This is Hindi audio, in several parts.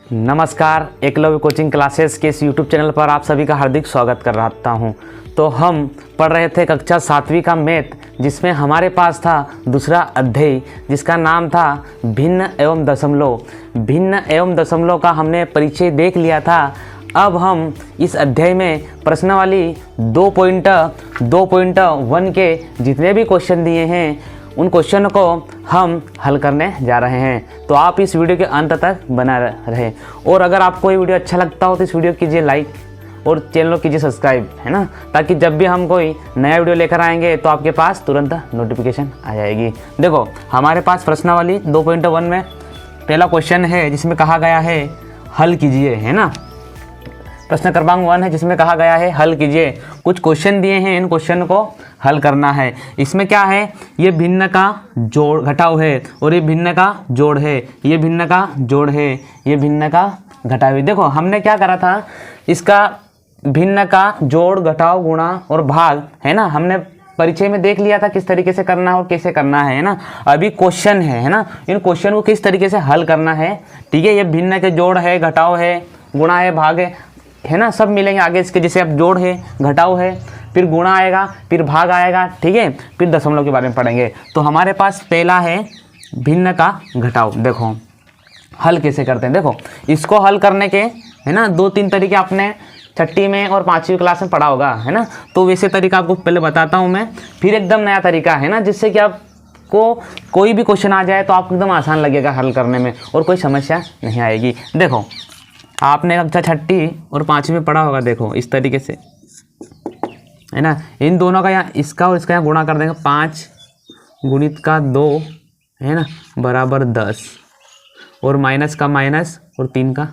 नमस्कार, एकलव्य कोचिंग क्लासेस के इस यूट्यूब चैनल पर आप सभी का हार्दिक स्वागत कर रहा हूं। तो हम पढ़ रहे थे कक्षा 7वीं का मैथ, जिसमें हमारे पास था दूसरा अध्याय जिसका नाम था भिन्न एवं दशमलव। भिन्न एवं दशमलव का हमने परिचय देख लिया था। अब हम इस अध्याय में प्रश्नावली 2.1 के जितने भी क्वेश्चन दिए हैं उन क्वेश्चन को हम हल करने जा रहे हैं। तो आप इस वीडियो के अंत तक बना रहे, और अगर आपको ये वीडियो अच्छा लगता हो तो इस वीडियो कीजिए लाइक और चैनल को कीजिए सब्सक्राइब, है ना, ताकि जब भी हम कोई नया वीडियो लेकर आएंगे तो आपके पास तुरंत नोटिफिकेशन आ जाएगी। देखो, हमारे पास प्रश्नावली 2.1 में पहला क्वेश्चन है जिसमें कहा गया है हल कीजिए, है ना। प्रश्न क्रमांक 1 है जिसमें कहा गया है हल कीजिए। कुछ क्वेश्चन दिए हैं, इन क्वेश्चन को हल करना है। इसमें क्या है, ये भिन्न का जोड़ घटाव है और ये भिन्न का जोड़ है, ये भिन्न का जोड़ है, ये भिन्न का घटाव है। देखो, हमने क्या करा था, इसका भिन्न का जोड़ घटाव गुणा और भाग, है ना, हमने परिचय में देख लिया था किस तरीके से करना है और कैसे करना है ना। अभी क्वेश्चन है ना, इन क्वेश्चन को किस तरीके से हल करना है। ठीक है, ये भिन्न के जोड़ है, घटाव है, गुणा है, भाग है ना, सब मिलेंगे आगे इसके। जैसे अब जोड़ है, घटाव है, फिर गुणा आएगा, फिर भाग आएगा, ठीक है, फिर दशमलव के बारे में पढ़ेंगे। तो हमारे पास पहला है भिन्न का घटाव। देखो हल कैसे करते हैं। देखो, इसको हल करने के, है ना, 2-3 तरीके आपने छठी में और 5वीं क्लास में पढ़ा होगा, है ना। तो वैसे तरीका आपको पहले बताता हूँ मैं, फिर एकदम नया तरीका है ना, जिससे कि आपको कोई भी क्वेश्चन आ जाए तो आपको एकदम आसान लगेगा हल करने में और कोई समस्या नहीं आएगी। देखो, आपने कक्षा 6 और 5वीं में पढ़ा होगा। देखो इस तरीके से, है ना, इन दोनों का यहाँ इसका और इसका यहाँ गुणा कर देंगे। 5 गुणित का 2, है ना, बराबर 10, और माइनस का माइनस और 3 का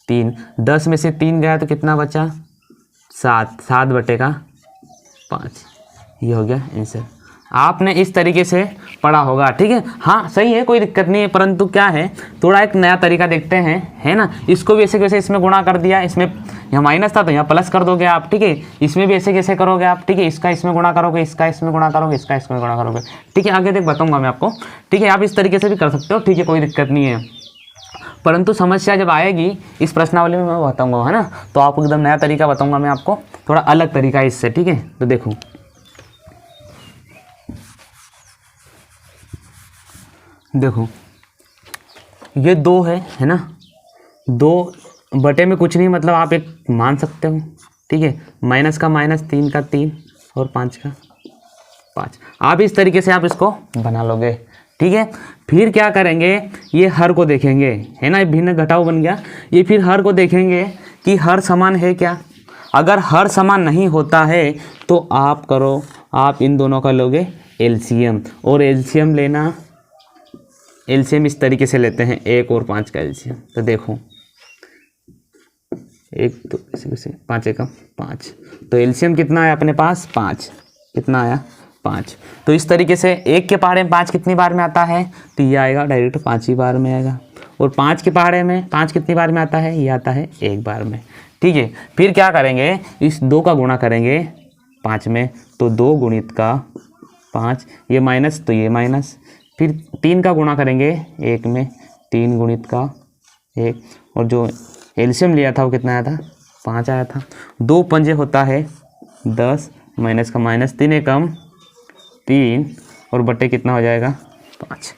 3। 10 में से 3 गया तो कितना बचा, 7। 7 बटे का 5, ये हो गया आंसर। आपने इस तरीके से पढ़ा होगा, ठीक है। हाँ सही है, कोई दिक्कत नहीं है, परंतु क्या है, थोड़ा एक नया तरीका देखते हैं, है ना। इसको भी ऐसे कैसे इसमें गुणा कर दिया, इसमें यहाँ माइनस था तो यहाँ प्लस कर दोगे आप, ठीक है। इसमें भी ऐसे कैसे करोगे आप, ठीक है, इसका इसमें गुणा करोगे, इसका इसमें गुणा करोगे, इसका इसमें गुणा करोगे, ठीक है। आगे देख बताऊँगा मैं आपको, ठीक है। आप इस तरीके से भी कर सकते हो, ठीक है, कोई दिक्कत नहीं है। परंतु समस्या जब आएगी इस प्रश्नावली में मैं बताऊँगा, है ना, तो आपको एकदम नया तरीका बताऊँगा मैं आपको, थोड़ा अलग तरीका है इससे, ठीक है। तो देखो, देखो ये 2 है ना, 2 बटे में कुछ नहीं, मतलब आप एक मान सकते हो, ठीक है। माइनस का माइनस, 3 का 3 और 5 का 5। आप इस तरीके से आप इसको बना लोगे, ठीक है। फिर क्या करेंगे, ये हर को देखेंगे, है ना, ये भिन्न घटाव बन गया। ये फिर हर को देखेंगे कि हर समान है क्या। अगर हर समान नहीं होता है तो आप करो, आप इन दोनों का लोगे एलसीएम, और एलसीएम लेना, एलसीएम इस तरीके से लेते हैं, 1 और 5 का एलसीएम। तो देखो 1 तो ऐसे 5 1 5, तो एलसीएम कितना आया अपने पास, 5। कितना आया, 5। तो इस तरीके से 1 के पहाड़े में 5 कितनी बार में आता है, तो ये आएगा डायरेक्ट 5 ही बार में आएगा। और 5 के पहाड़े में 5 कितनी बार में आता है, ये आता है 1 बार में, ठीक है। फिर क्या करेंगे, इस 2 का गुणा करेंगे 5 में, तो 2 गुणित का 5, ये माइनस तो ये माइनस। फिर 3 का गुणा करेंगे 1 में, 3 गुणित का 1, और जो एलसीएम लिया था वो कितना आया था, 5 आया था। 2 पंजे होता है 10, माइनस का माइनस, 3 एकम 3, और बटे कितना हो जाएगा, 5।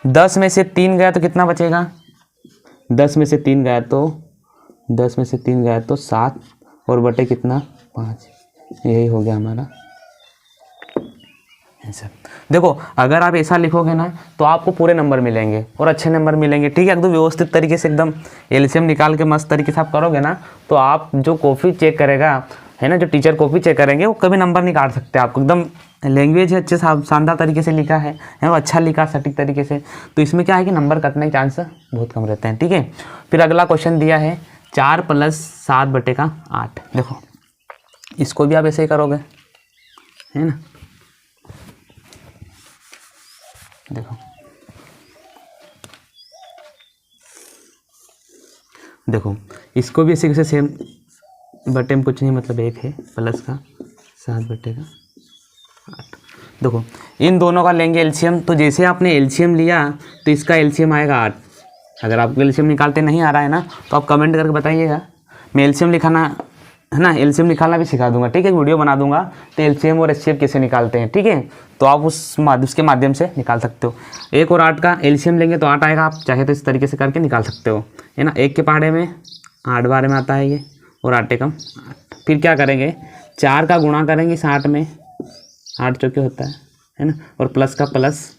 10 में से 3 गया तो कितना बचेगा, 10 में से 3 गया तो 10 में से 3 गया तो 7, और बटे कितना, 5। यही हो गया हमारा आंसर। देखो, अगर आप ऐसा लिखोगे ना तो आपको पूरे नंबर मिलेंगे और अच्छे नंबर मिलेंगे, ठीक है। एकदम व्यवस्थित तरीके से, एकदम एलसीएम निकाल के मस्त तरीके से आप करोगे ना, तो आप जो कॉपी चेक करेगा, है ना, जो टीचर कॉपी चेक करेंगे वो कभी नंबर नहीं काट सकते आपको। एकदम लैंग्वेज है, अच्छे शानदार तरीके से लिखा है वो अच्छा लिखा, सटीक तरीके से। तो इसमें क्या है कि नंबर कटने के चांस बहुत कम रहते हैं, ठीक है। फिर अगला क्वेश्चन दिया है 4 + 7 बटे का 8। देखो इसको भी आप ऐसे ही करोगे, है ना। देखो, देखो इसको भी ऐसे सेम, बटे में कुछ नहीं, मतलब 1 है, प्लस का 7 बटे का 8। देखो इन दोनों का लेंगे एलसीएम, तो जैसे आपने एलसीएम लिया तो इसका एलसीएम आएगा 8, अगर आपको एलसीएम निकालते नहीं आ रहा है ना तो आप कमेंट करके बताइएगा, मैं एलसीएम लिखाना है ना, एलसीएम निकालना भी सिखा दूंगा, ठीक है। वीडियो बना दूंगा तो एलसीएम और एचसीएफ कैसे निकालते हैं, ठीक है। तो आप उसके माध्यम से निकाल सकते हो। 1 और 8 का एलसीएम लेंगे तो 8 आएगा, आप चाहे तो इस तरीके से करके निकाल सकते हो, है ना। 1 के पहाड़े में 8 बार में आता है ये, और 8 एकम 8। फिर क्या करेंगे, 4 का गुणा करेंगे इस 8 में, 8 चौके होता है ना, और प्लस का प्लस,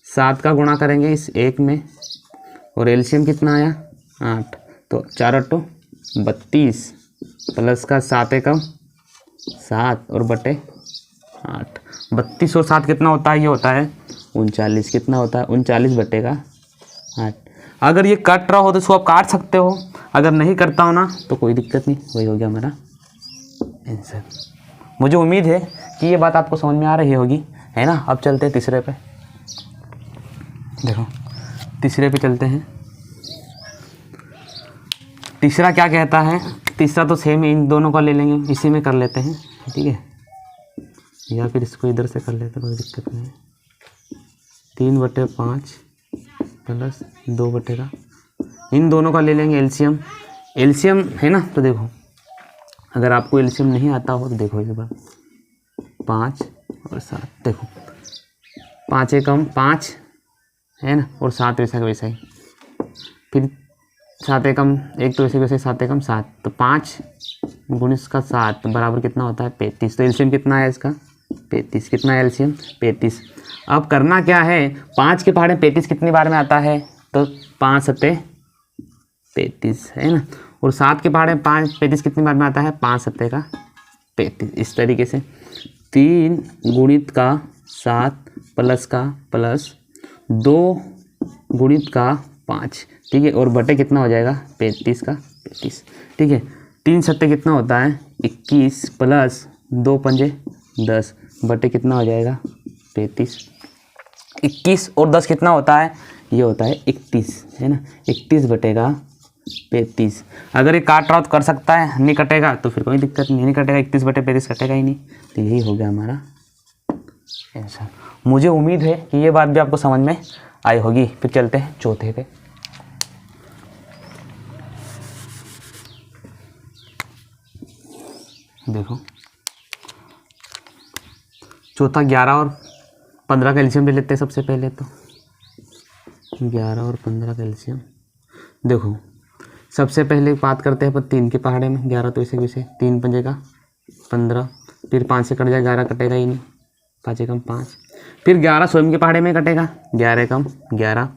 7 का गुणा करेंगे इस 1 में, और एलसीएम कितना आया 8, तो 4 8 32, प्लस का 7 एकम 7 और बटे 8। 32 और 7 कितना होता है, ये होता है 39। कितना होता है 39 बटे का 8। अगर ये कट रहा हो तो इसको आप काट सकते हो, अगर नहीं करता हो ना तो कोई दिक्कत नहीं। वही हो गया हमारा आंसर। मुझे उम्मीद है कि ये बात आपको समझ में आ रही होगी, है ना। अब चलते हैं तीसरे पे। देखो तीसरे पे चलते हैं। तीसरा क्या कहता है, तीसरा तो सेम इन दोनों का ले लेंगे, इसी में कर लेते हैं, ठीक है। या फिर इसको इधर से कर लेते हैं, कोई दिक्कत नहीं है। 3/5 प्लस 2 बटे का, इन दोनों का ले लेंगे एलसीएम। एलसीएम है ना, तो देखो अगर आपको एलसीएम नहीं आता हो तो देखो इस बार 5 और 7, देखो 5 एकम 5 है ना, और 7 वैसा का वैसा ही। फिर 7 एकम 1 तो वैसे वैसे 7 एकम 7, तो 5 गुणित का 7 बराबर कितना होता है 35। तो एलसीएम कितना है इसका 35। कितना है एलसीएम 35। अब करना क्या है, 5 के पहाड़े 35 कितनी बार में आता है, तो 5 सत्ते 35 है ना, और 7 के पहाड़े 35 कितनी बार में आता है, 5 सत्ते का 35। इस तरीके से 3 गुणित का 7 प्लस का प्लस 2 गुणित का 5, ठीक है, और बटे कितना हो जाएगा 35 का 35, ठीक है। 3 सत्ते कितना होता है 21 प्लस 2 पंजे 10 बटे कितना हो जाएगा 35। 21 और 10 कितना होता है, ये होता है 31, है ना। 31 बटेगा 35। अगर ये काट रहा हो तो कर सकता है, नहीं कटेगा तो फिर कोई दिक्कत नहीं कटेगा, 31 बटे 35 कटेगा ही नहीं। तो यही हो गया हमारा आंसर। मुझे उम्मीद है कि ये बात भी आपको समझ में आई होगी। फिर चलते हैं चौथे पे। देखो चौथा 11 और 15 का एलसीएम ले लेते हैं सबसे पहले। तो 11 और 15 का एलसीएम, देखो सबसे पहले बात करते हैं अपन 3 के पहाड़े में। 11 तो ऐसे वैसे 3 पंजे का 15, फिर 5 से कट जाए 11 कटेगा ही नहीं, 5 एकम 5। फिर 11 स्वयं के पहाड़े में कटेगा, 11 एकम 11।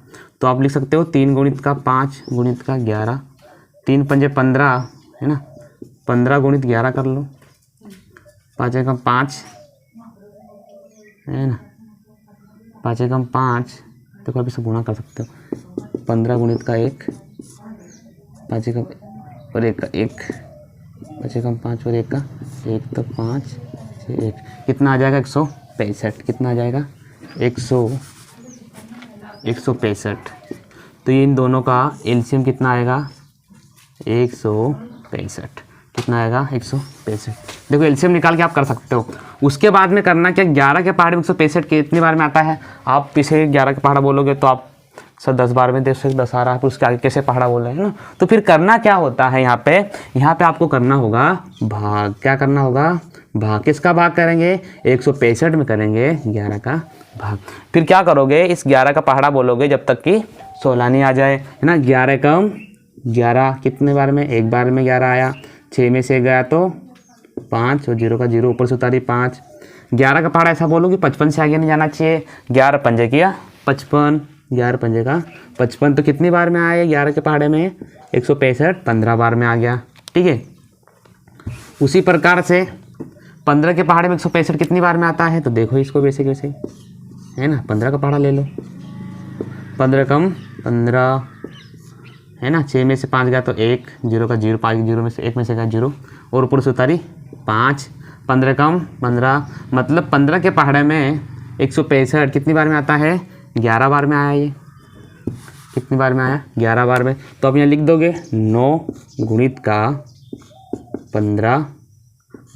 तो आप लिख सकते हो 3 गुणित का 5 गुणित का 11, 3 पंजे 15 है ना, 15 गुणित 11 कर लो, 5 एकम 5 है ना, 5 एकम 5। देखो अभी से गुणा कर सकते हो, 15 गुणित का 1, 5 एकम और 1 का 1, 5 एकम 5 और 1 का 1, तो 5 से 1 कितना आ जाएगा 165। कितना आ जाएगा 165। तो ये इन दोनों का एलसीएम कितना आएगा 165। कितना आएगा 165। देखो एलसीएम निकाल के आप कर सकते हो। उसके बाद में करना क्या, 11 के पहाड़े में 165 कितनी बार में आता है, आप पीछे 11 के पहाड़ा बोलोगे तो आप सर 10 बार में 10 आ रहा है, फिर उसके आगे कैसे पहाड़ा बोल रहे हैं ना। तो फिर करना क्या होता है, यहाँ पे आपको करना होगा भाग। क्या करना होगा, भाग। किसका भाग करेंगे 165 में करेंगे 11 का भाग। फिर क्या करोगे, इस 11 का पहाड़ा बोलोगे जब तक कि 16 नहीं आ जाए, है ना। 11 कम 11 कितने बार में, एक बार में 11 आया, 6 में से गया तो 5 और 0 का 0 ऊपर से उतारी 5। 11 का पहाड़ा ऐसा बोलो कि 55 से आगे नहीं जाना चाहिए। 11 पंजे किया 55, 11 पंजे का 55, तो कितनी बार में आया 11 के पहाड़े में 165, 15 बार में आ गया, ठीक है। उसी प्रकार से 15 के पहाड़े में 165 कितनी बार में आता है, तो देखो इसको वैसे कैसे है ना, 15 का पहाड़ा ले लो, 15 कम 15 है ना, 6 में से 5 गया तो 1, 0 का 0, 5 0 में से 1 में से गया 0, और ऊपर से उतारी 5, 15 कम 15, मतलब 15 के पहाड़े में 165 कितनी बार में आता है, 11 बार में आया। ये कितनी बार में आया, 11 बार में। तो आप यहाँ लिख दोगे 9 गुणित का 15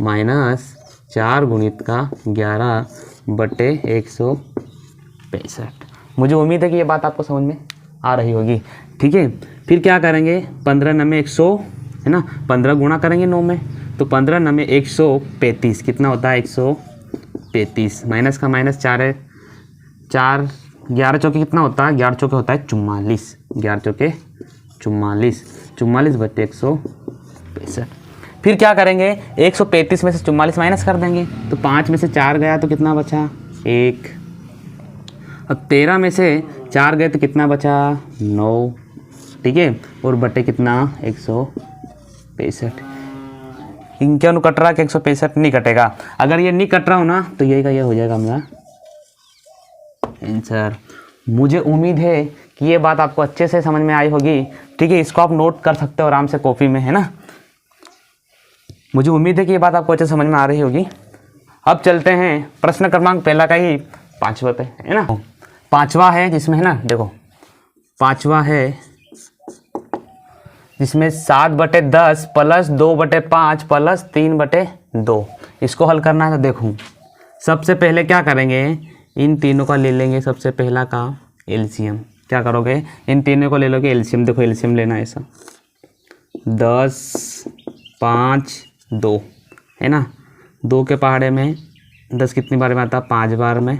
माइनस 4 गुणित का 11 बटे 165। मुझे उम्मीद है कि ये बात आपको समझ में आ रही होगी। ठीक है। फिर क्या करेंगे, 15 9 100 है ना, 15 गुणा करेंगे 9 में, तो 15 9 135 कितना होता है 135, माइनस का माइनस 4 है, 4 11 चौके कितना होता है, 11 चौके होता है 44, 11 चौके 44, 44 बटे 165। फिर क्या करेंगे, 135 में से 44 माइनस कर देंगे, तो 5 में से 4 गया तो कितना बचा 1। अब 13 में से 4 गए तो कितना बचा 9, ठीक है, और बटे कितना 165। इनके अनुकट रहा कि 165 नहीं कटेगा, अगर ये नहीं कट रहा हो ना तो यही का ये हो जाएगा मेरा आंसर। मुझे उम्मीद है कि ये बात आपको अच्छे से समझ में आई होगी, ठीक है। इसको आप नोट कर सकते हो आराम से कॉपी में, है ना। मुझे उम्मीद है कि ये बात आपको अच्छे से समझ में आ रही होगी। अब चलते हैं प्रश्न क्रमांक पहला का ही 5वां पे, है ना। 5वां है जिसमें, है ना, देखो 5वां है जिसमें 7/10 प्लस 2/5 प्लस 3/2, इसको हल करना है। तो देखो सबसे पहले क्या करेंगे, इन तीनों का ले लेंगे, सबसे पहला का एलसीएम। क्या करोगे, इन तीनों को ले लोगे एलसीएम। देखो एलसीएम लेना है ऐसा, 10 5 2 है ना, 2 के पहाड़े में 10 कितनी बार में आता है 5 बार में,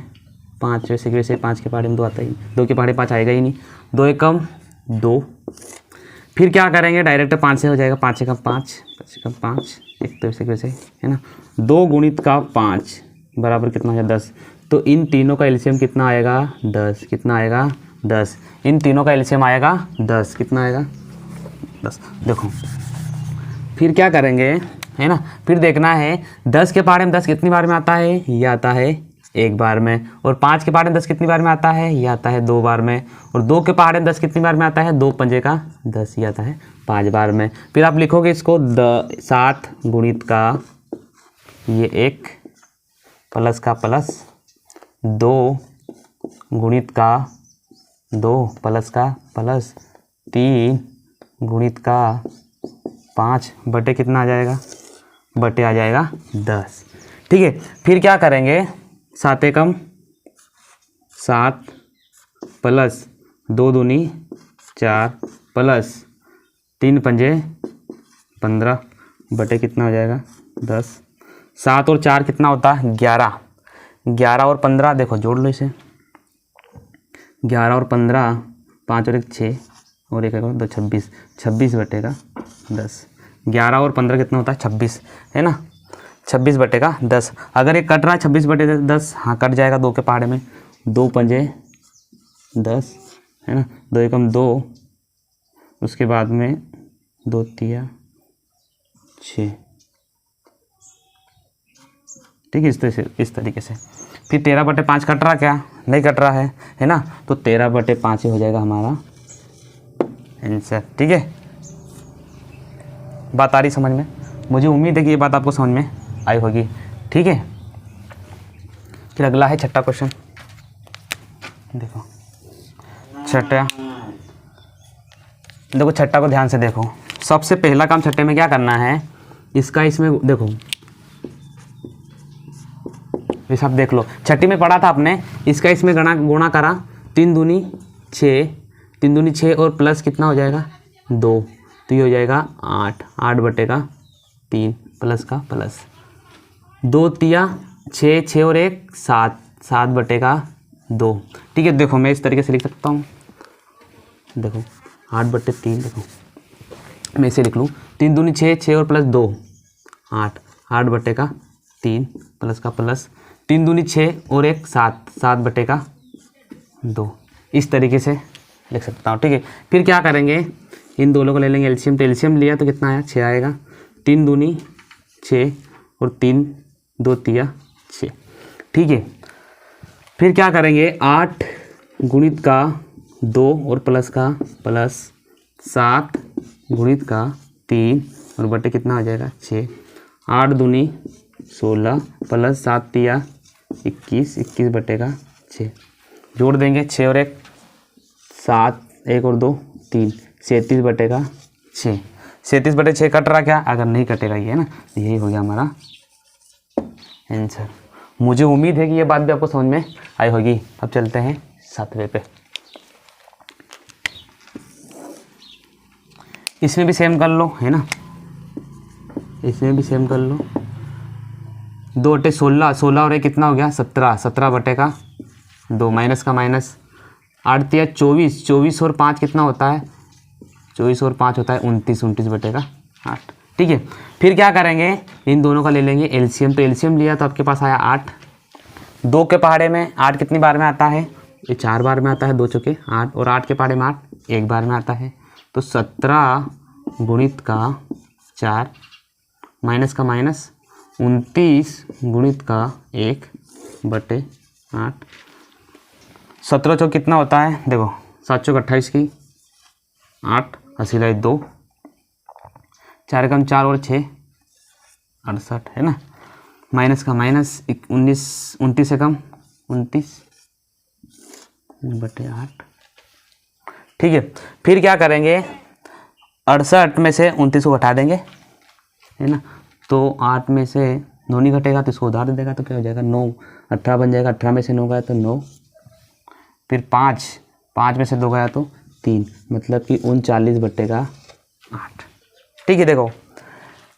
5 वैसे 5 के पहाड़े में 2 आता ही, 2 के पहाड़े 5 आएगा ही नहीं, 2 एकम 2। फिर क्या करेंगे, डायरेक्ट 5 से हो जाएगा, 5 एकम 5, 5 एकम 5, एक तो वैसे है ना, 2 गुणित का 5 बराबर कितना है 10। तो इन तीनों का एलसीएम कितना आएगा 10, कितना आएगा 10, इन तीनों का एलसीएम आएगा 10, कितना आएगा 10। देखो फिर क्या करेंगे, है ना, फिर देखना है 10 के पहाड़े में 10 कितनी बार में आता है, ये आता है 1 बार में, और 5 के पहाड़े में 10 कितनी बार में आता है, ये आता है 2 बार में, और 2 के पहाड़े में 10 कितनी बार में आता है, 2 पंजे का 10, ये आता है 5 बार में। फिर आप लिखोगे इसको 7 गुणित का ये 1 प्लस का प्लस 2 गुणित का 2 प्लस का प्लस 3 गुणित का 5 बटे कितना आ जाएगा, बटे आ जाएगा 10, ठीक है। फिर क्या करेंगे, 7 एकम 7 प्लस 2 दूनी 4 प्लस 3 पंजे 15 बटे कितना हो जाएगा 10। 7 और 4 कितना होता है 11, 11 और 15 देखो जोड़ लो इसे, 11 और 15, 5 और 1 6 और 1 2 26, 26 बटेगा 10। 11 और 15 कितना होता है 26, है ना, 26 बटेगा 10। अगर ये कट रहा है 26 बटे 10, हाँ कट जाएगा 2 के पहाड़े में, 2 पंजे 10 है ना, 2 एकम 2, उसके बाद में 2 तिया 6, ठीक है, इस तरीके से। फिर 13/5 कट रहा, क्या नहीं कट रहा है ना, तो 13/5 ही हो जाएगा हमारा आंसर, ठीक है। बात आ रही समझ में, मुझे उम्मीद है कि ये बात आपको समझ में आई होगी, ठीक है। फिर अगला है 6ठा क्वेश्चन, देखो 6ठा, देखो 6ठा को ध्यान से देखो। सबसे पहला काम 6ठे में क्या करना है, इसका इसमें देखो ये सब देख लो, 6ठी में पढ़ा था आपने, इसका इसमें गुणा करा, 3 दूनी 6, 3 दूनी 6 और प्लस कितना हो जाएगा 2, तो ये हो जाएगा 8, 8 बटेगा 3 प्लस का प्लस 2 तिया 6, 6 और 1 7, 7 बटेगा 2, ठीक है। देखो मैं इस तरीके से लिख सकता हूँ, देखो 8/3, देखो मैं इसे लिख लूँ, 3 दूनी 6, 6 और प्लस 2 8, 8 बटेगा 3 प्लस का प्लस 3 दूनी 6 और 1 7, 7 बटेगा 2, इस तरीके से लिख सकता हूँ, ठीक है। फिर क्या करेंगे, इन दोनों को ले लेंगे एलसीएम, तो एलसीएम लिया तो कितना आया 6 आएगा, 3 दूनी 6 और 3 2 तिया 6, ठीक है। फिर क्या करेंगे, 8 गुणित का 2 और प्लस का प्लस 7 गुणित का 3 और बटे कितना आ जाएगा 6, 8 दूनी 16 प्लस 7 तिया 21, 21 बटेगा 6, जोड़ देंगे 6 और 1 7, 1 और 2 3, 37 बटेगा 6, 37 बटे 6 कट रहा क्या, अगर नहीं कटेगा ये, है ना, यही हो गया हमारा आंसर। मुझे उम्मीद है कि ये बात भी आपको समझ में आई होगी। अब चलते हैं 7वें पे। इसमें भी सेम कर लो, है ना, इसमें भी सेम कर लो। 2 बटे 16, 16 और 1 कितना हो गया 17, 17 बटे का 2 माइनस का माइनस, 8 या 24, 24 और 5 कितना होता है, 24 और 5 होता है 29, 29 बटे का 8। ठीक है, फिर क्या करेंगे, इन दोनों का ले लेंगे एलसीएम। तो एलसीएम लिया तो आपके पास आया 8। 2 के पहाड़े में 8 कितनी बार में आता है, ये 4 बार में आता है, 2 चौके 8, और 8 के पहाड़े में 8 1 बार में आता है। तो 17 गुणित का 4 माइनस का माइनस, 29 गुणित का 1 बटे 8। 17 चौक कितना होता है, देखो 7 चौक 28 की 8, 80 लाए 2, 4 कम 4 और 6 68, है ना, माइनस का माइनस, 29 से कम 29 बटे 8। ठीक है, फिर क्या करेंगे, 68 में से 29 को घटा देंगे, है ना, तो 8 में से 9 नहीं घटेगा तो इसको उधार दे देगा, तो क्या हो जाएगा 9, 18 बन जाएगा, 18 में से 9 गया तो 9, फिर 5 में से 2 गया तो 3, मतलब कि 39 बटे का 8। ठीक है, देखो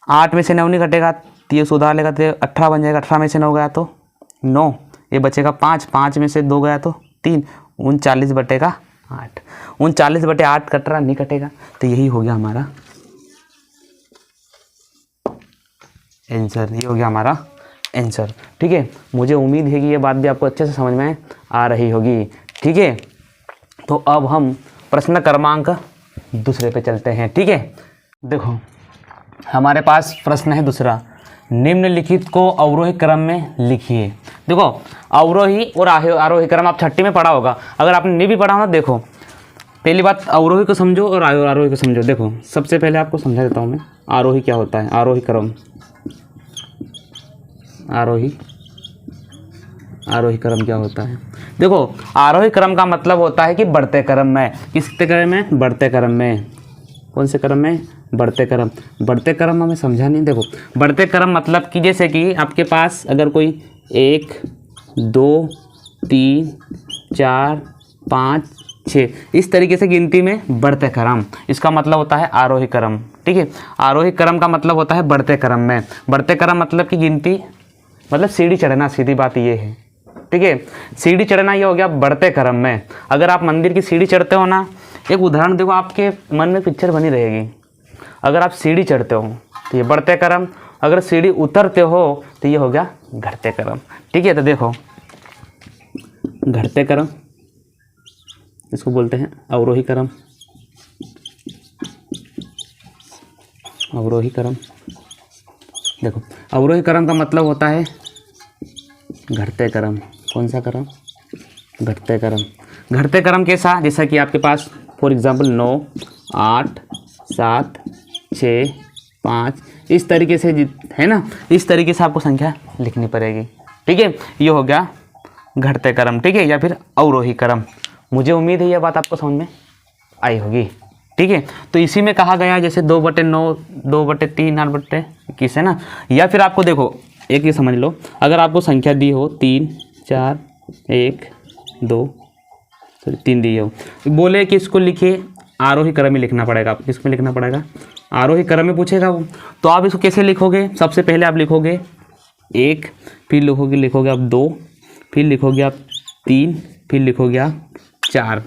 8 में से 9 नहीं घटेगा तो ये सुधार लेगा तो 18 बन जाएगा, 18 में से 9 गया तो 9, ये बचेगा 5 में से 2 गया तो 3, 39 बटे का 8। 39 बटे 8 कट रहा, नहीं कटेगा, तो यही हो गया हमारा आंसर, ये हो गया हमारा आंसर। ठीक है, मुझे उम्मीद है कि ये बात भी आपको अच्छे से समझ में आ रही होगी। ठीक है, तो अब हम प्रश्न क्रमांक दूसरे पे चलते हैं। ठीक है, देखो हमारे पास प्रश्न है दूसरा, निम्नलिखित को अवरोही क्रम में लिखिए। देखो अवरोही और आरोही क्रम आप छठी में पढ़ा होगा, अगर आपने नहीं भी पढ़ा हो, देखो पहली बात अवरोही को समझो और आरोही को समझो। देखो सबसे पहले आपको समझा देता हूँ मैं, आरोही क्या होता है, आरोही क्रम, आरोही क्रम क्या होता है। देखो आरोही क्रम का मतलब होता है कि बढ़ते क्रम में, किसके क्रम में, बढ़ते क्रम में। कौन से क्रम में, बढ़ते क्रम। बढ़ते क्रम हमें समझा नहीं, देखो बढ़ते क्रम मतलब कि जैसे कि आपके पास अगर कोई 1 2 3 4 5 6 इस तरीके से गिनती में बढ़ते क्रम, इसका मतलब होता है आरोही क्रम। ठीक है, आरोही क्रम का मतलब होता है बढ़ते क्रम में। बढ़ते क्रम मतलब कि गिनती, मतलब सीढ़ी चढ़ना, सीधी बात ये है। ठीक है, सीढ़ी चढ़ना ये हो गया बढ़ते क्रम में। अगर आप मंदिर की सीढ़ी चढ़ते हो ना, एक उदाहरण देखो, आपके मन में पिक्चर बनी रहेगी। अगर आप सीढ़ी चढ़ते हो तो ये बढ़ते क्रम, अगर सीढ़ी उतरते हो तो ये हो गया घटते क्रम। ठीक है, तो देखो घटते क्रम इसको बोलते हैं अवरोही क्रम, अवरोही क्रम। देखो अवरोही क्रम का मतलब होता है घटते क्रम। कौन सा क्रम, घटते क्रम। घटते क्रम कैसा, जैसा कि आपके पास फॉर एग्जांपल 9 8 7 6 5 इस तरीके से है ना, इस तरीके से आपको संख्या लिखनी पड़ेगी। ठीक है, ये हो गया घटते क्रम। ठीक है, या फिर अवरोही क्रम। मुझे उम्मीद है यह बात आपको समझ में आई होगी। ठीक है, तो इसी में कहा गया जैसे 2/9 2/3 8/21 है ना। या फिर आपको देखो एक ये समझ लो, अगर आपको संख्या दी हो 3 4 1 2 3 दी हो, बोले कि इसको लिखिए आरोही क्रम में लिखना पड़ेगा। आप किसमें लिखना पड़ेगा, आरोही क्रम में पूछेगा वो, तो आप इसको कैसे लिखोगे। सबसे पहले आप लिखोगे 1, फिर लिखोगे आप 2, फिर लिखोगे आप 3, फिर लिखोगे आप 4।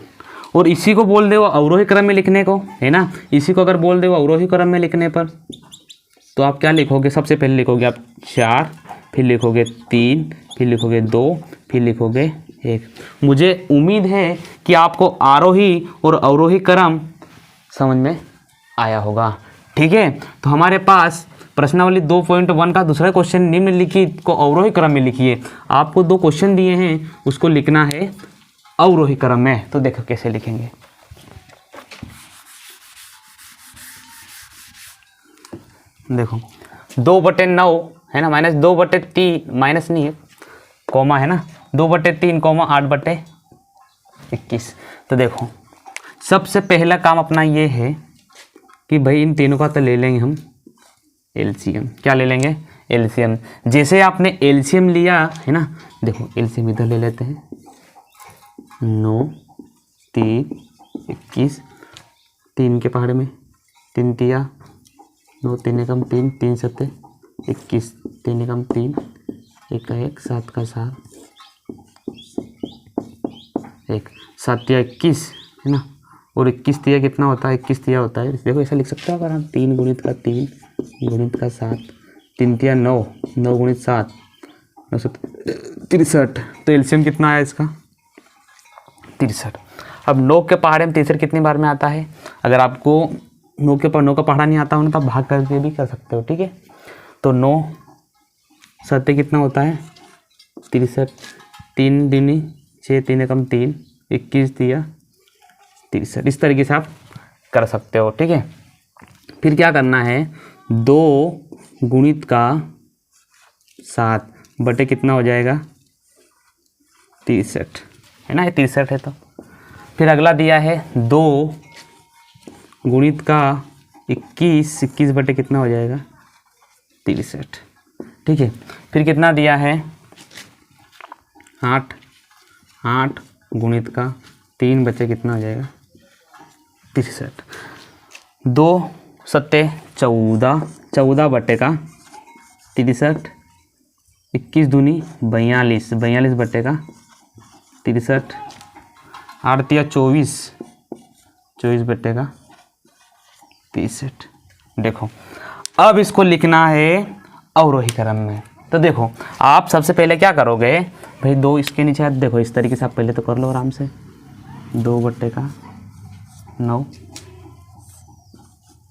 और इसी को बोल दे वो अवरोही क्रम में लिखने को, है ना। इसी को अगर बोल दे वो अवरोही क्रम में लिखने पर, तो आप क्या लिखोगे, सबसे पहले लिखोगे आप 4, फिर लिखोगे 3, फिर लिखोगे 2, फिर लिखोगे 1। मुझे उम्मीद है कि आपको आरोही और अवरोही क्रम समझ में आया होगा। ठीक है, तो हमारे पास प्रश्नावली 2.1 का दूसरा क्वेश्चन, निम्नलिखित को अवरोही क्रम में लिखिए। आपको 2 क्वेश्चन दिए हैं, उसको लिखना है अवरोही क्रम में। तो देखो कैसे लिखेंगे। देखो 2/9 है ना, -2/3 माइनस नहीं है, कॉमा है ना, 2/3 8/21। तो देखो सबसे पहला काम अपना ये है कि भाई इन तीनों का तो ले लेंगे हम एलसीएम। क्या ले लेंगे, एलसीएम। जैसे आपने एलसीएम लिया है ना, देखो एलसीएम इधर ले लेते हैं, 9 3 21, 3 के पहाड़े में 3 तिया 9, 3 एकम 3, 3 सत्ते 21, 3 एकम 3, 1 का 1, 7 का 7, 1, 7 तिया 21 है ना, और 21 तिया कितना होता है, 21 तिया होता है, देखो ऐसा लिख सकते हो अगर हम 3 गुणित का 3 गुणित का 7, 3 तिया 9, 9 गुणित 7, 9 63, तो एलसीएम कितना आया इसका 63। अब 9 के पहाड़े में 63 कितनी बार में आता है, अगर आपको 9 का पहाड़ा नहीं आता हो ना तो आप भाग करके भी कर सकते हो, ठीक है। तो 9 7 कितना होता है 63, 3 दूनी 6, 3 एकम 3, 21 दिया 63, इस तरीके से आप कर सकते हो, ठीक है। फिर क्या करना है, 2 गुणित का 7 बटे कितना हो जाएगा 63 है ना, ये 63 है। तो फिर अगला दिया है 2 गुणित का 21, 21 बटे कितना हो जाएगा 63, ठीक है। फिर कितना दिया है 8, 8 गुणित का 3 बचे कितना हो जाएगा 63, 2 सत्ते 14, 14 बटे का 63, 21 दूनी 42, 42 बटे का 63, 8 तिया 24, 24 बटे का 63। देखो अब इसको लिखना है अवरोही क्रम में। तो देखो आप सबसे पहले क्या करोगे भाई, 2 इसके नीचे है, देखो इस तरीके से आप पहले तो कर लो आराम से, 2 बटे का 9,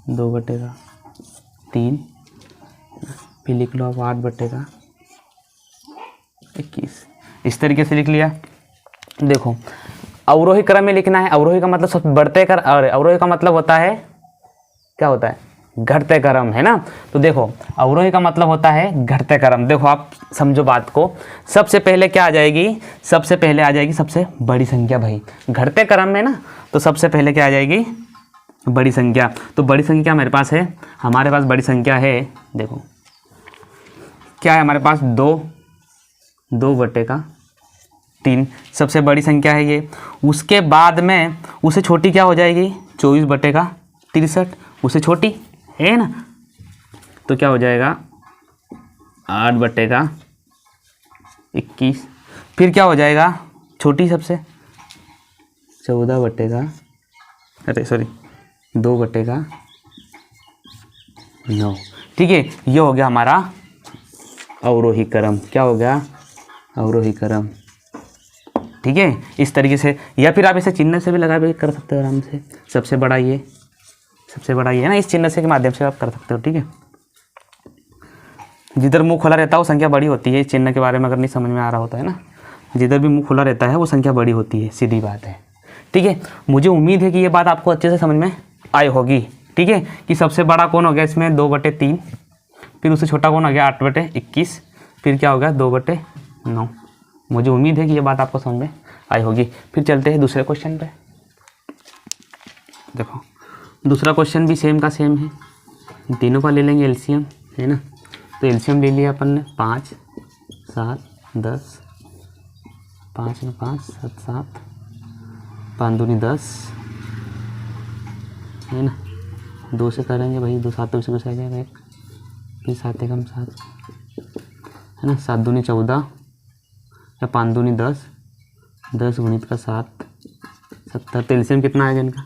2 बटे का 3, फिर लिख लो आप 8 बटे का 21, इस तरीके से लिख लिया। देखो अवरोही क्रम में लिखना है, अवरोही का मतलब सब बढ़ते कर, और अवरोही का मतलब होता है क्या होता है घटते क्रम, है ना। तो देखो अवरोही का मतलब होता है घटते क्रम। देखो आप समझो बात को, सबसे पहले क्या आ जाएगी, सबसे पहले आ जाएगी सबसे बड़ी संख्या भाई, घटते क्रम में ना, तो सबसे पहले क्या आ जाएगी बड़ी संख्या। तो बड़ी संख्या क्या मेरे पास है, हमारे पास बड़ी संख्या है, देखो क्या है हमारे पास 2 बटे का 3 सबसे बड़ी संख्या है ये। उसके बाद में उससे छोटी क्या हो जाएगी 24 बटे का 63, उससे छोटी है ना, तो क्या हो जाएगा 8 बटे का 21, फिर क्या हो जाएगा छोटी सबसे 14 बटे का, अरे सॉरी 2 बटे का 9, ठीक है। ये हो गया हमारा अवरोही क्रम, क्या हो गया अवरोही क्रम, ठीक है। इस तरीके से, या फिर आप इसे चिन्ह से भी लगा भी कर सकते हो आराम से, सबसे बड़ा ये है ना, इस चिन्ह से के माध्यम से आप कर सकते हो, ठीक है। जिधर मुंह खुला रहता है वो संख्या बड़ी होती है, इस चिन्ह के बारे में अगर नहीं समझ में आ रहा होता है ना, जिधर भी मुंह खुला रहता है वो संख्या बड़ी होती है, सीधी बात है, ठीक है। मुझे उम्मीद है कि ये बात आपको अच्छे से समझ में आई होगी, ठीक है, कि सबसे बड़ा कौन हो गया इसमें 2 बटे 3, फिर उससे छोटा कौन हो गया 8 बटे 21, फिर क्या हो गया 2 बटे 9। मुझे उम्मीद है कि ये बात आपको समझ में आई होगी। फिर चलते हैं दूसरे क्वेश्चन पे। देखो दूसरा क्वेश्चन भी सेम का सेम है, तीनों का ले लेंगे एलसीएम, है ना। तो एलसीएम ले लिया अपन ने 5, 7, 10, 5 में 5, 7, 7, 5 दूनी 10, है ना। 2 से करेंगे भाई, 2 7 से घुसा जाएगा 1, फिर 7 एकम 7, है ना, 7 दूनी 14 या 5 दूनी 10, 10 गुणित का 7, 70। तो एलसीएम कितना आएगा इनका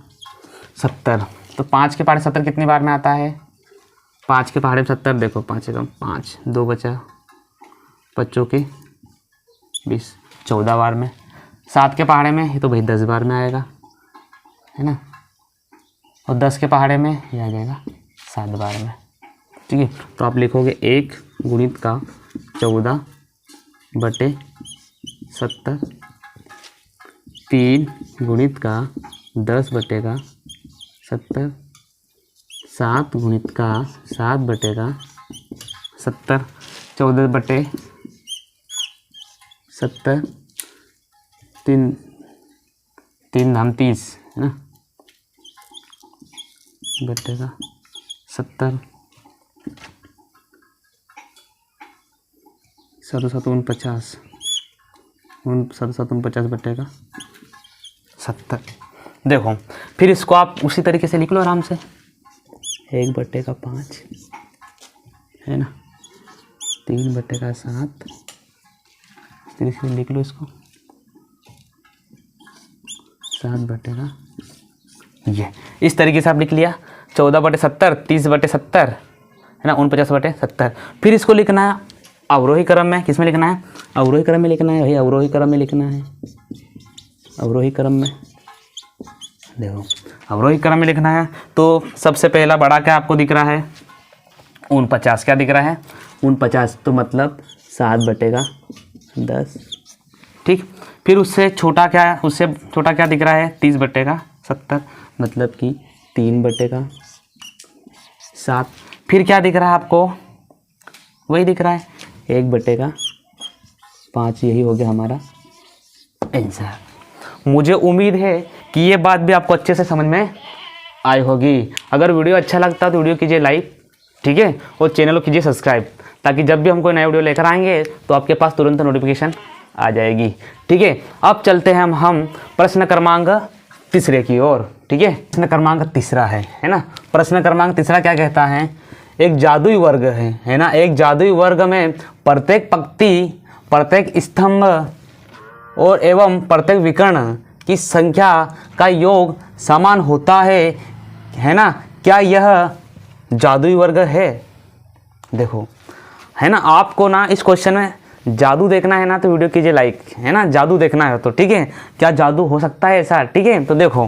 70। तो 5 के पहाड़े 70 कितनी बार में आता है, 5 के पहाड़े में 70, देखो 5 एकम 5, 2 बचा, 5 के 20, 14 बार में। 7 के पहाड़े में ये तो भाई 10 बार में आएगा, है ना, और 10 के पहाड़े में ये आ जाएगा 7 बार में, ठीक है। तो आप लिखोगे 1 गुणित का 14 बटे 70, 3 गुणित का 10 बटे का 70, 7 गुणित का 7 बटे का 70, 14 बटे 70, 3 धाम 30, है ना, बटे का 70, 7 49 बटे का 70। देखो फिर इसको आप उसी तरीके से लिख लो आराम से, 1/5 है ना, 3/7, फिर इसमें लिख लो इसको 7/, ये इस तरीके से आप लिख लिया। 14/70, 30/70 है ना, 49/70। फिर इसको लिखना है अवरोही क्रम में। किस में लिखना है? अवरोही क्रम में लिखना है भाई, अवरोही क्रम में लिखना है, अवरोही क्रम में। देखो अवरोही क्रम में लिखना है तो सबसे पहला बड़ा क्या आपको दिख रहा है? 49। क्या दिख रहा है? 49, तो मतलब 7/10, ठीक। फिर उससे छोटा क्या दिख रहा है? 30/70, मतलब कि 3/7। फिर क्या दिख रहा है आपको? वही दिख रहा है 1/5। यही हो गया हमारा आंसर। मुझे उम्मीद है कि ये बात भी आपको अच्छे से समझ में आई होगी। अगर वीडियो अच्छा लगता है तो वीडियो कीजिए लाइक, ठीक है, और चैनल को कीजिए सब्सक्राइब, ताकि जब भी हम कोई नया वीडियो लेकर आएंगे तो आपके पास तुरंत नोटिफिकेशन आ जाएगी, ठीक है। अब चलते हैं हम प्रश्न क्रमांक 3 की ओर, ठीक है। प्रश्न क्रमांक 3 है ना। प्रश्न क्रमांक 3 क्या कहता है? एक जादुई वर्ग है ना। एक जादुई वर्ग में प्रत्येक पंक्ति, प्रत्येक स्तंभ और एवं प्रत्येक विकर्ण की संख्या का योग समान होता है ना। क्या यह जादुई वर्ग है? देखो है ना, आपको ना इस क्वेश्चन में जादू देखना है ना तो वीडियो कीजिए लाइक, है ना, जादू देखना है तो, ठीक है। क्या जादू हो सकता है ऐसा? ठीक है, तो देखो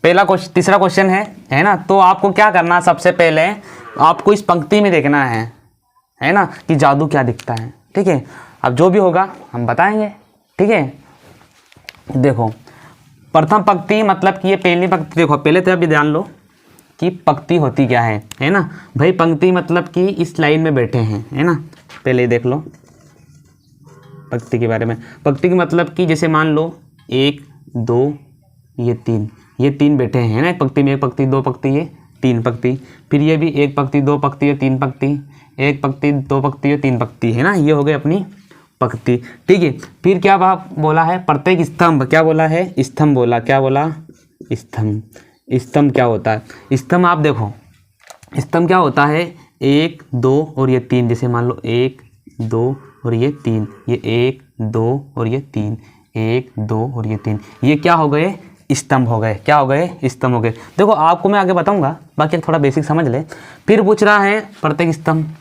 पहला क्वेश्चन, 3 क्वेश्चन है ना। तो आपको क्या करना, सबसे पहले आपको इस पंक्ति में देखना है ना, कि जादू क्या दिखता है, ठीक है। अब जो भी होगा हम बताएंगे, ठीक है। देखो प्रथम पंक्ति मतलब कि ये पहली पंक्ति। देखो पहले तो अभी ध्यान लो कि पंक्ति होती क्या है ना भाई। पंक्ति मतलब कि इस लाइन में बैठे हैं, है ना। पहले देख लो पंक्ति के बारे में। पंक्ति की मतलब कि जैसे मान लो 1 2 ये 3 बैठे हैं ना, एक पंक्ति में, 1 पंक्ति 2 पंक्ति ये 3 पंक्ति। फिर ये भी 1 पंक्ति 2 पंक्ति ये 3 पंक्ति, 1 पंक्ति 2 पंक्ति ये 3 पंक्ति, है ना। ये हो गई अपनी पंक्ति, ठीक है। फिर क्या बोला है? प्रत्येक स्तंभ। क्या बोला है? स्तंभ बोला। क्या बोला? स्तंभ। स्तंभ क्या होता है? स्तंभ आप देखो, स्तंभ क्या होता है? 1 2 और ये 3। जैसे मान लो 1 2 और ये 3, ये 1 2 और ये 3, 1 2 और ये 3, ये क्या हो गए? स्तंभ हो गए। क्या हो गए? स्तंभ हो गए। देखो आपको मैं आगे बताऊंगा, बाकी थोड़ा बेसिक समझ ले। फिर पूछ रहा है प्रत्येक स्तंभ,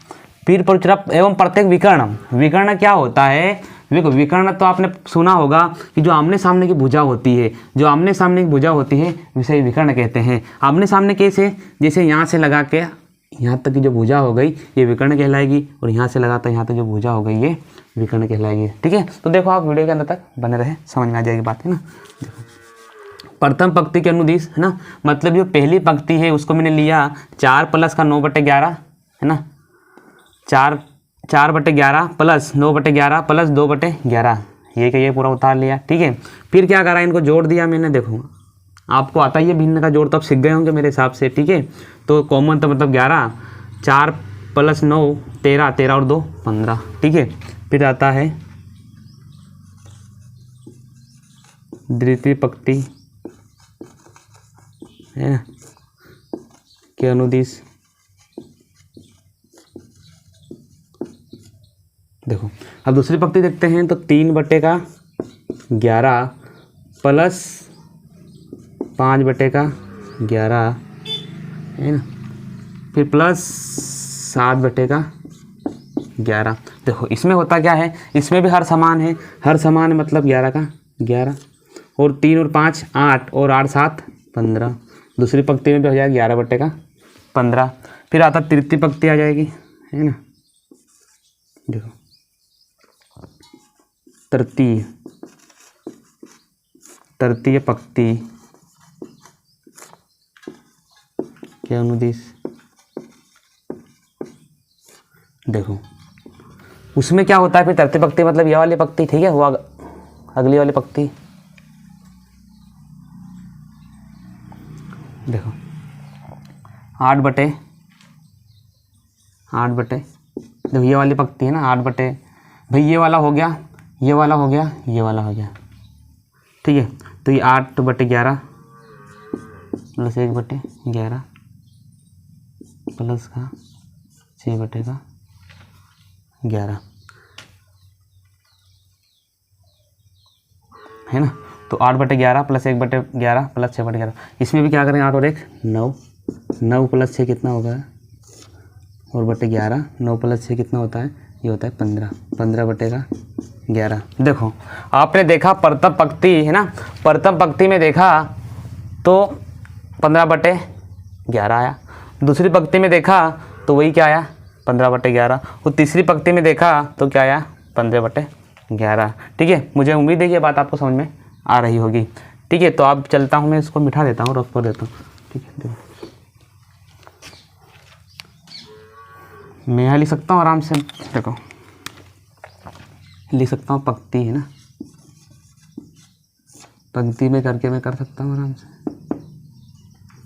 फिर पूछ रहा एवं प्रत्येक विकर्ण। विकर्ण क्या होता है? देखो विकर्ण तो आपने सुना होगा कि जो आमने सामने की भुजा होती है, जो आमने सामने की भुजा होती है उसे विकर्ण कहते हैं। आमने सामने कैसे? जैसे यहाँ से लगा के यहाँ तक की जो भुजा हो गई ये विकर्ण कहलाएगी, और यहाँ से लगाता यहाँ तक जो भुजा हो गई ये विकर्ण कहलाएगी, ठीक है। तो देखो आप वीडियो के अंदर तक बने रहे, समझ में आ जाएगी बात, है ना। देखो प्रथम पंक्ति के अनुदिश, है ना, मतलब जो पहली पंक्ति है उसको मैंने लिया 4 + 9/11, है ना। 4/11 + 9/11 + 2/11, ये क्या, ये पूरा उतार लिया, ठीक है। फिर क्या करा? इनको जोड़ दिया मैंने। देखो आपको आता ही है भिन्न का जोड़, तो आप सीख गए होंगे मेरे हिसाब से, ठीक है। तो कॉमन तो मतलब 11, 4 + 9 13, 13 और 2 15, ठीक है। फिर आता है द्वितीय पंक्ति, है ना, के अनुदिश। देखो अब दूसरी पंक्ति देखते हैं, तो 3/11 + 5/11, है ना, फिर प्लस 7/11। देखो इसमें होता क्या है? इसमें भी हर समान है, हर समान मतलब 11 का 11, और 3 और 5 8, और 8 7 15। दूसरी पंक्ति में भी हो जाएगा 11/15। फिर आता तृतीय पंक्ति आ जाएगी, है ना। देखो तृतीय पंक्ति के अनुदिश। देखो उसमें क्या होता है? फिर तृतीय पंक्ति मतलब यह वाली पंक्ति, ठीक है, वो अगली वाली पंक्ति। देखो 8/8, देखो ये वाली पंक्ति है ना, 8/, भाई ये वाला हो गया, ये वाला हो गया, ये वाला हो गया, ठीक है। तो ये 8/11 + 1/11, प्लस का 6/11 है ना। तो 8/11 प्लस 1/11 प्लस 6/11, इसमें भी क्या करेंगे 8 और 1 9, 9 प्लस 6 कितना होगा और बटे 11, 9 प्लस 6 कितना होता है, ये होता है 15, 15/11। देखो आपने देखा प्रथम पंक्ति है ना, प्रथम पंक्ति में देखा तो 15/11 आया, दूसरी पंक्ति में देखा तो वही क्या आया 15/11, और तीसरी पंक्ति में देखा तो क्या आया 15/11। ठीक है, मुझे उम्मीद है ये बात आपको समझ में आ रही होगी। ठीक है, तो आप चलता हूँ, मैं इसको मिठा देता हूँ, रफ कर देता हूँ। ठीक है, देखो मैं यहाँ लिख सकता हूँ आराम से, देखो लिख सकता हूँ पंक्ति है ना, पंक्ति में करके मैं कर सकता हूँ आराम से।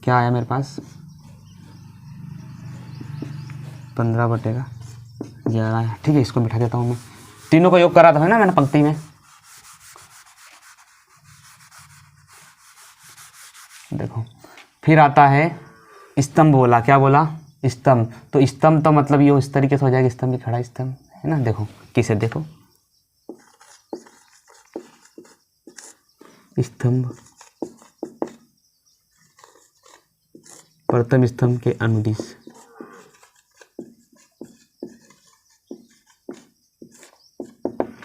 क्या आया मेरे पास 15/11 है। ठीक है, इसको बिठा देता हूँ मैं, तीनों का योग करा था ना मैंने पंक्ति में। देखो फिर आता है स्तंभ, बोला क्या बोला स्तंभ, तो स्तंभ तो मतलब ये इस तरीके से हो जाएगा, स्तंभ भी खड़ा स्तंभ है ना। देखो किसे, देखो स्तंभ, प्रथम स्तंभ के अनुदिश,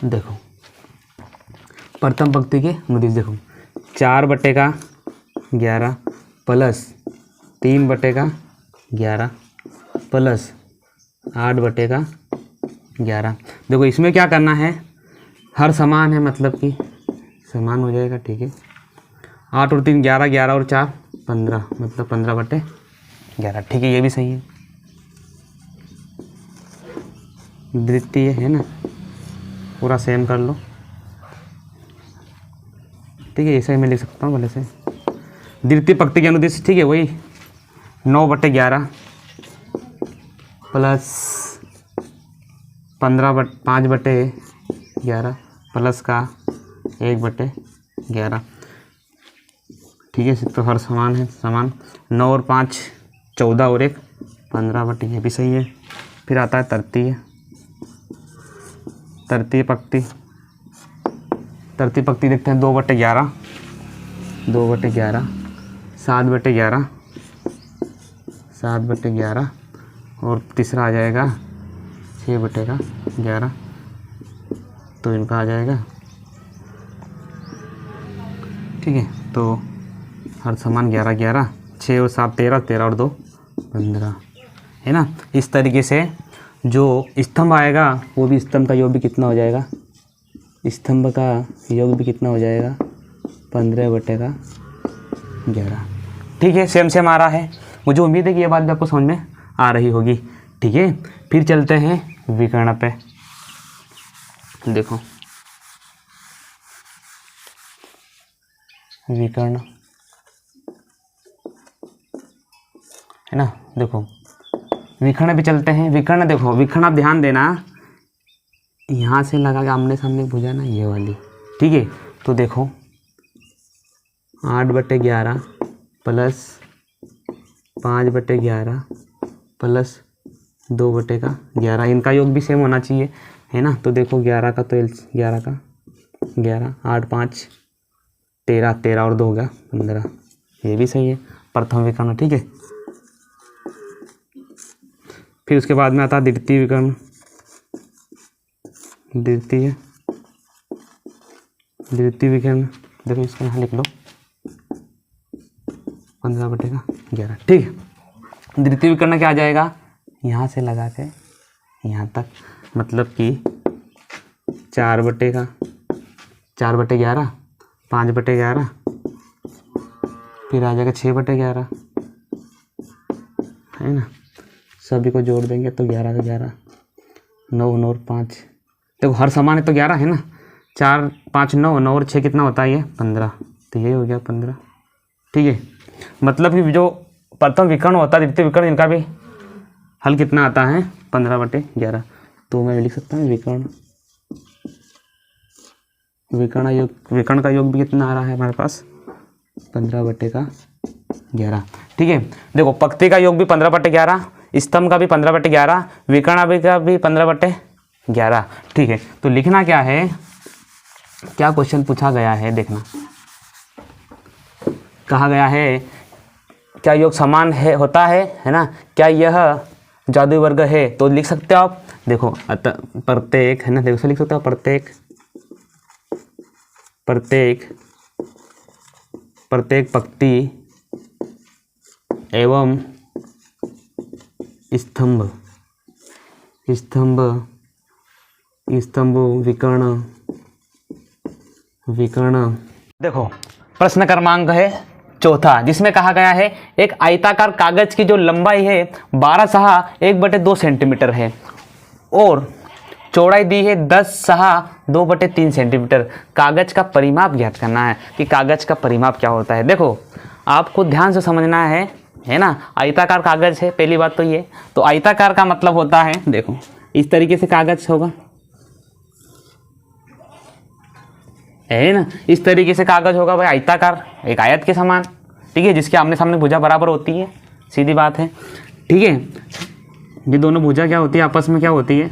देखो प्रथम पंक्ति के अनुदिश, देखो 4/11 प्लस 3/11 प्लस 8/11। देखो इसमें क्या करना है, हर समान है, मतलब कि समान हो जाएगा। ठीक है, 8 और 3 11, 11 और 4 15, मतलब 15/11। ठीक है, ये भी सही है, द्वितीय है ना, पूरा सेम कर लो। ठीक है, ऐसे ही मैं लिख सकता हूँ भले से, द्वितीय पंक्ति के अनुदिश। ठीक है, वही 9/11 प्लस 5/11 प्लस का 1/11। ठीक है, तो हर समान है, समान। 9 और 5 14 और 1 15/, ये भी सही है। फिर आता है तृतीय पंक्ति, देखते हैं 2/11 7/11 और तीसरा आ जाएगा 6/11, तो इनका आ जाएगा। ठीक है, तो हर समान 11 11, 6 और 7 13, 13 और 2 15 है ना। इस तरीके से जो स्तंभ आएगा वो भी, स्तंभ का योग भी कितना हो जाएगा, स्तंभ का योग भी कितना हो जाएगा 15/11। ठीक है, सेम आ रहा है। मुझे उम्मीद है कि ये बात भी आपको समझ में आ रही होगी। ठीक है, फिर चलते हैं विकर्ण पे। देखो विकर्ण है ना, देखो विकर्ण पे चलते हैं। विकर्ण देखो, विकर्ण आप ध्यान देना, यहाँ से लगा के आमने सामने भुजा ना, ये वाली। ठीक है, तो देखो 8/11 प्लस 5/11 प्लस 2/11, इनका योग भी सेम होना चाहिए है ना। तो देखो 11 का तो 11 8 5 13, 13 और 2 हो गया 15, ये भी सही है, प्रथम विकर्ण। ठीक है, फिर उसके बाद में आता है द्वितीय विकर्ण। द्वितीय विकर्ण देखो, इसको यहाँ लिख लो 15/11। ठीक है, द्वितीय विकर्ण क्या आ जाएगा, यहाँ से लगा के यहाँ तक, मतलब कि 4/11 5/11, फिर आ जाएगा 6/11 है ना। सभी को जोड़ देंगे तो 11 का 11, 9 और 5, देखो हर समान है तो 11 है ना। 4 5 9, 9 और 6 कितना होता है, ये 15, तो यही हो गया 15। ठीक है, मतलब कि जो प्रथम विकर्ण होता है, द्वितीय विकर्ण, इनका भी हल कितना आता है 15/11। तो मैं लिख सकता हूँ विकर्ण का योग भी कितना आ रहा है हमारे पास 15/11। ठीक है, देखो पंक्ति का योग भी 15/11, स्तंभ का भी 15/11, विकर्ण का भी 15/11। ठीक है, तो लिखना क्या है, क्या क्वेश्चन पूछा गया है, देखना कहा गया है क्या योग समान है होता है ना, क्या यह जादुई वर्ग है, तो लिख सकते हो आप। देखो प्रत्येक है ना, देखो से लिख सकते हो प्रत्येक पंक्ति एवं स्तंभ विकर्ण। देखो प्रश्न क्रमांक है चौथा, जिसमें कहा गया है एक आयताकार कागज की जो लंबाई है 12/1/2 सेंटीमीटर है और चौड़ाई दी है 10/2/3 सेंटीमीटर। कागज का परिमाप ज्ञात करना है कि कागज का परिमाप क्या होता है। देखो आपको ध्यान से समझना है ना, आयताकार कागज है, पहली बात तो ये, तो आयताकार का मतलब होता है, देखो इस तरीके से कागज होगा, है ना, इस तरीके से कागज होगा भाई, आयताकार, एक आयत के समान, ठीक है, जिसके आमने सामने भुजा बराबर होती है, सीधी बात है, ठीक है। ये दोनों भुजा क्या होती है, आपस में क्या होती है,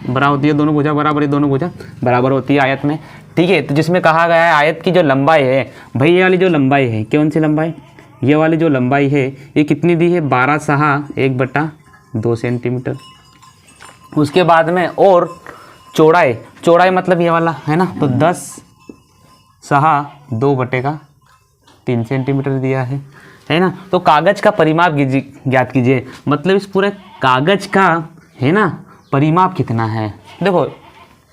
बराबर होती है, दोनों भुजा बराबर, ये दोनों भुजा बराबर होती है आयत में, ठीक है। तो जिसमें कहा गया है आयत की जो लंबाई है भाई, ये वाली जो लंबाई है, कौन सी लंबाई, ये वाली जो लंबाई है ये कितनी दी है, 12/1/2 सेंटीमीटर। उसके बाद में और चौड़ाई मतलब ये वाला है ना, तो 10/2/3 सेंटीमीटर दिया है ना। तो कागज का परिमाप ज्ञात कीजिए, मतलब इस पूरे कागज का है ना परिमाप कितना है, देखो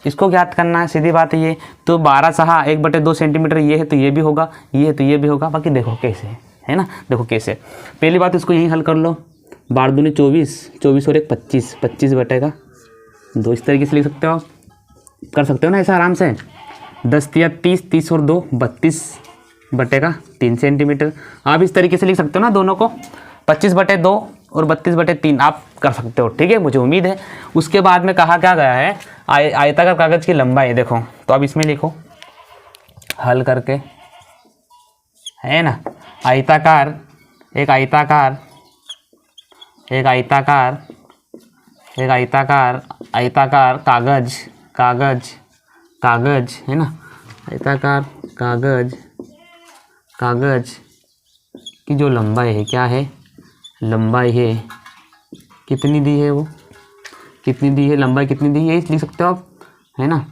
इसको ज्ञात करना है, सीधी बात है ये। तो 12/1/2 सेंटीमीटर ये है, तो ये भी होगा, ये है तो ये भी होगा। बाकी देखो कैसे है ना, देखो कैसे, पहली बात इसको यहीं हल कर लो, 12 दूनी 24, 24 और 1 25, 25/2 इस तरीके से लिख सकते हो, कर सकते हो ना ऐसा आराम से। 10 तिया 30, 30 और 2 32/3 सेंटीमीटर। आप इस तरीके से लिख सकते हो ना दोनों को, 25/2 और 32/3 आप कर सकते हो, ठीक है, मुझे उम्मीद है। उसके बाद में कहा क्या गया है, आयताकार कागज की लंबाई, देखो तो आप इसमें लिखो हल करके, है ना, आयताकार कागज है ना, आयताकार कागज की जो लंबाई है, क्या है, लंबाई है कितनी दी है, वो कितनी दी है, लंबाई कितनी दी है, लिख सकते हो आप, है ना,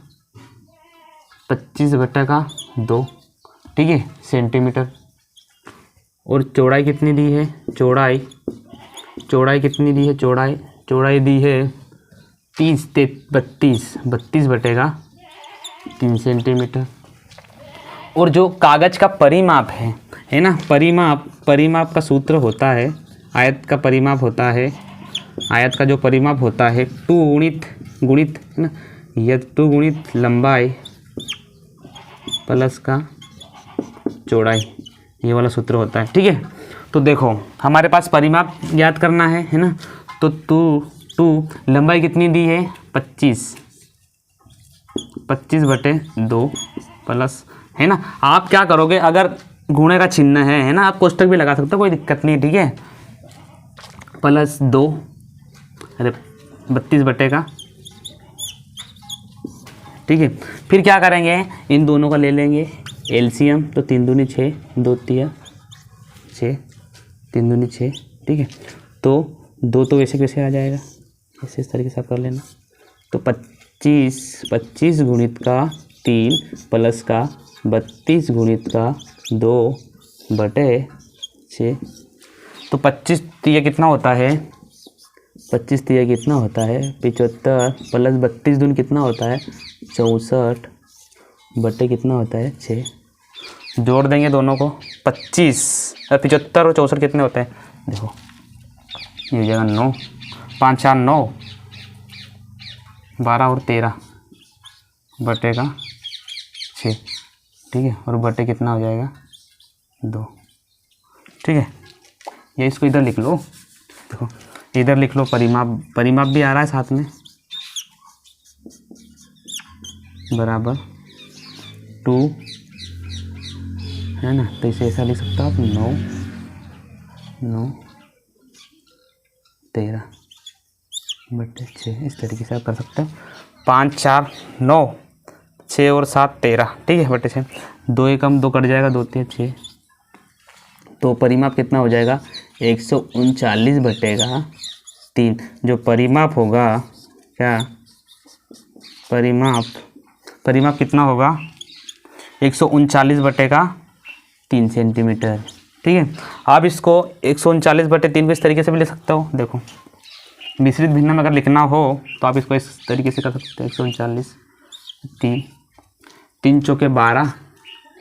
25/2, ठीक है, सेंटीमीटर। और चौड़ाई कितनी दी है, चौड़ाई कितनी दी है, चौड़ाई दी है 32/3 सेंटीमीटर। और जो कागज का परिमाप है ना, परिमाप का सूत्र होता है, आयत का परिमाप होता है, आयत का जो परिमाप होता है 2 गुणित है ना, यह 2 गुणित लंबाई प्लस का चौड़ाई, ये वाला सूत्र होता है, ठीक है। तो देखो हमारे पास परिमाप याद करना है ना, तो 2 लंबाई कितनी दी है, 25/2 प्लस, है ना। आप क्या करोगे, अगर गुणे का चिन्ह है ना, आप कोष्टक भी लगा सकते हो, कोई दिक्कत नहीं, ठीक है, प्लस 2, अरे 32/का, ठीक है। फिर क्या करेंगे, इन दोनों का ले लेंगे एलसीएम, तो 3 दूनी 6, 2 तिया 6, 3 दूनी 6, ठीक है। तो 2 तो वैसे कैसे आ जाएगा, ऐसे इस तरीके से आप कर लेना, तो 25 गुणित का 3 प्लस का 32 गुणित का 2/6, तो 25 तिया कितना होता है, 25 तिया कितना होता है 75 प्लस 32 दूनी कितना होता है 64 कितना होता है 6। जोड़ देंगे दोनों को, 25 75 और 64 कितने होते हैं, देखो ये हो जाएगा 9, 5 4 9, 12 और 13/6, ठीक है। और बटे कितना हो जाएगा 2, ठीक है। ये इसको इधर लिख लो, देखो इधर लिख लो, परिमाप भी आ रहा है साथ में, बराबर 2 है ना, तो इसे ऐसा लिख सकते हो आप 9 13/6 इस तरीके से आप कर सकते हो। 5 4 9, 6 और 7 13, ठीक है, बटे 6। 2 एकम 2 कट जाएगा, 2 3 6, तो परिमाप कितना हो जाएगा 139/3। जो परिमाप होगा क्या, परिमाप कितना होगा 139/3 सेंटीमीटर, ठीक है। आप इसको 139/3 को इस तरीके से भी लिख सकते हो। देखो मिश्रित भिन्न में अगर लिखना हो तो आप इसको इस तरीके से कर सकते हो, 139/3, 3 चौके 12,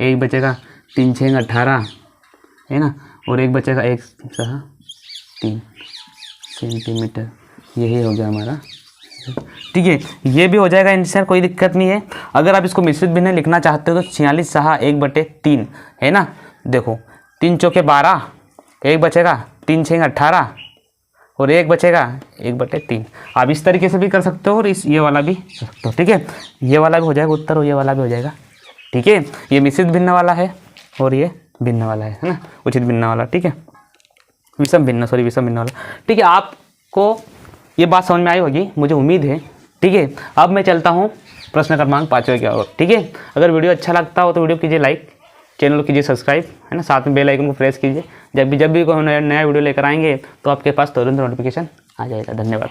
1 बचेगा, 3 6 18, है ना, और 1 बचेगा, 1 6 3 सेंटीमीटर। यही हो गया हमारा, ठीक है। ये भी हो जाएगा आंसर, कोई दिक्कत नहीं है। अगर आप इसको मिश्रित भिन्न लिखना चाहते हो तो 46 6 1/3 है ना। देखो 3 चौके 12, 1 बचेगा, 3 6 18, और 1 बचेगा, 1/3। आप इस तरीके से भी कर सकते हो और ये वाला भी कर सकते हो, ठीक है। ये वाला भी हो जाएगा उत्तर और ये वाला भी हो जाएगा, ठीक है। ये मिश्रित भिन्न वाला है और ये भिन्न वाला है ना, उचित भिन्न वाला, ठीक है, विषम भिन्न वाला, ठीक है। आपको ये बात समझ में आई होगी, मुझे उम्मीद है, ठीक है। अब मैं चलता हूँ प्रश्न क्रमांक 5 की ओर, ठीक है। अगर वीडियो अच्छा लगता हो तो वीडियो कीजिए लाइक, चैनल को कीजिए सब्सक्राइब, है ना, साथ में बेल आइकन को प्रेस कीजिए। जब भी कोई नया वीडियो लेकर आएंगे तो आपके पास तुरंत नोटिफिकेशन आ जाएगा। धन्यवाद।